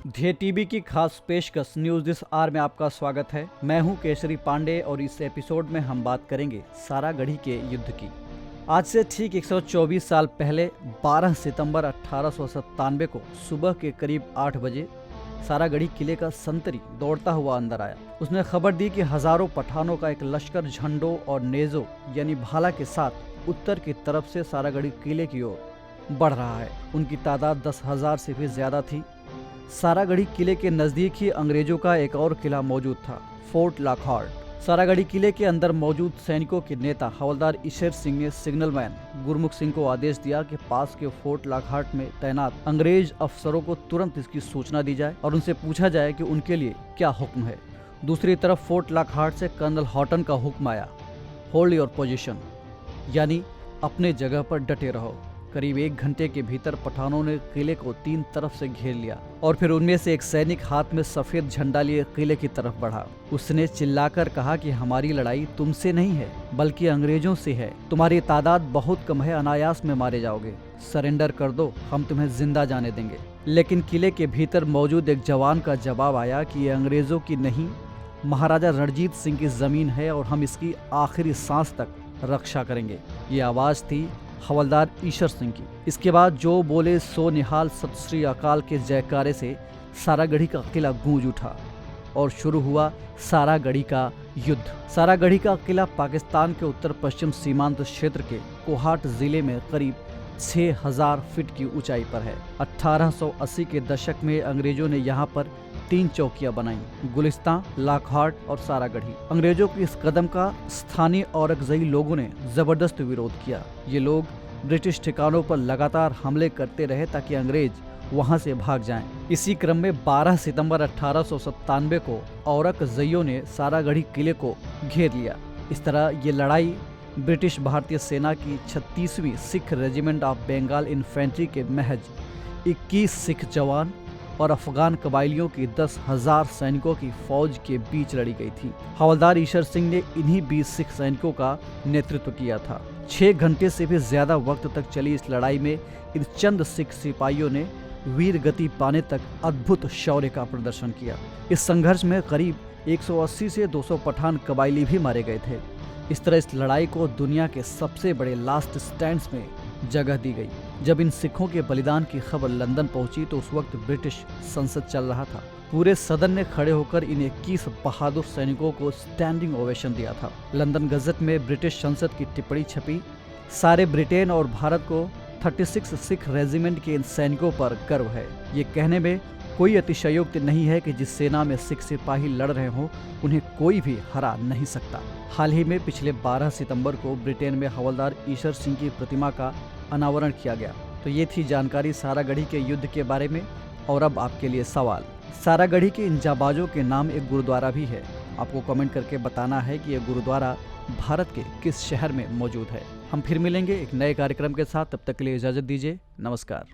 ध्ये TV की खास पेशकश न्यूज दिस आर में आपका स्वागत है। मैं हूं केसरी पांडे और इस एपिसोड में हम बात करेंगे सारागढ़ी के युद्ध की। आज से ठीक 124 साल पहले 12 सितंबर 1897 को सुबह के करीब 8 बजे सारागढ़ी किले का संतरी दौड़ता हुआ अंदर आया। उसने खबर दी कि हजारों पठानों का एक लश्कर झंडों और नेजों यानी भाला के साथ उत्तर की तरफ से सारागढ़ी किले की ओर बढ़ रहा है। उनकी तादाद 10,000 से भी ज्यादा थी। सारागढ़ी किले के नजदीक ही अंग्रेजों का एक और किला मौजूद था, फोर्ट लॉकहार्ट। सारागढ़ी किले के अंदर मौजूद सैनिकों के नेता हवलदार ईशर सिंह ने सिग्नलमैन गुरमुख सिंह को आदेश दिया कि पास के फोर्ट लॉकहार्ट में तैनात अंग्रेज अफसरों को तुरंत इसकी सूचना दी जाए और उनसे पूछा जाए कि उनके लिए क्या हुक्म है। दूसरी तरफ फोर्ट लॉकहार्ट से कर्नल हॉटन का हुक्म आया, होल्ड योर पोजीशन, यानी अपने जगह पर डटे रहो। करीब 1 घंटे के भीतर पठानों ने किले को 3 तरफ से घेर लिया और फिर उनमें से एक सैनिक हाथ में सफेद झंडा लिए किले की तरफ बढ़ा। उसने चिल्लाकर कहा कि हमारी लड़ाई तुमसे नहीं है बल्कि अंग्रेजों से है। तुम्हारी तादाद बहुत कम है, अनायास में मारे जाओगे। सरेंडर कर दो, हम तुम्हें जिंदा जाने देंगे। लेकिन किले के भीतर मौजूद एक जवान का जवाब आया कि ये अंग्रेजों की नहीं, महाराजा रणजीत सिंह की जमीन है और हम इसकी आखिरी सांस तक रक्षा करेंगे। ये आवाज थी हवलदार ईशर सिंह की। इसके बाद जो बोले सो निहाल सत श्री अकाल के जयकारे से सारागढ़ी का किला गूंज उठा और शुरू हुआ सारागढ़ी का युद्ध। सारागढ़ी का किला पाकिस्तान के उत्तर पश्चिम सीमांत क्षेत्र के कोहाट जिले में करीब 6000 फीट की ऊंचाई पर है। 1880 के दशक में अंग्रेजों ने यहाँ पर 3 चौकियां बनाई, गुलिस्तान, लॉकहार्ट और सारागढ़ी। अंग्रेजों के इस कदम का स्थानीय औरकजई लोगों ने जबरदस्त विरोध किया। ये लोग ब्रिटिश ठिकानों पर लगातार हमले करते रहे ताकि अंग्रेज वहां से भाग जाएं। इसी क्रम में 12 सितंबर 1897 को औरकजइयों ने सारागढ़ी किले को घेर लिया। इस तरह ये लड़ाई ब्रिटिश भारतीय सेना की 36वीं Sikh regiment of Bengal infantry के महज 21 सिख जवान और अफगान कबाइलियों की 10,000 सैनिकों की फौज के बीच लड़ी गई थी। हवलदार ईशर सिंह ने इन्हीं 20 सिख सैनिकों का नेतृत्व किया था। 6 घंटे से भी ज्यादा वक्त तक चली इस लड़ाई में इन चंद सिख सिपाहियों ने वीर गति पाने तक अद्भुत शौर्य का प्रदर्शन किया। इस संघर्ष में करीब 180 से 200 पठान कबाइली भी मारे गए थे। इस तरह इस लड़ाई को दुनिया के सबसे बड़े लास्ट स्टैंड्स में जगह दी गई। जब इन सिखों के बलिदान की खबर लंदन पहुंची तो उस वक्त ब्रिटिश संसद चल रहा था। पूरे सदन ने खड़े होकर इन 21 बहादुर सैनिकों को स्टैंडिंग ओवेशन दिया था। लंदन गजट में ब्रिटिश संसद की टिप्पणी छपी, सारे ब्रिटेन और भारत को 36 सिख रेजिमेंट के इन सैनिकों पर गर्व है। ये कहने में कोई अतिशयोक्ति नहीं है कि जिस सेना में सिख सिपाही लड़ रहे हों उन्हें कोई भी हरा नहीं सकता। हाल ही में पिछले 12 सितंबर को ब्रिटेन में हवलदार ईशर सिंह की प्रतिमा का अनावरण किया गया। तो ये थी जानकारी सारागढ़ी के युद्ध के बारे में। और अब आपके लिए सवाल, सारागढ़ी के इन जाबाजों के नाम एक गुरुद्वारा भी है। आपको कमेंट करके बताना है कि यह गुरुद्वारा भारत के किस शहर में मौजूद है। हम फिर मिलेंगे एक नए कार्यक्रम के साथ, तब तक के लिए इजाजत दीजिए। नमस्कार।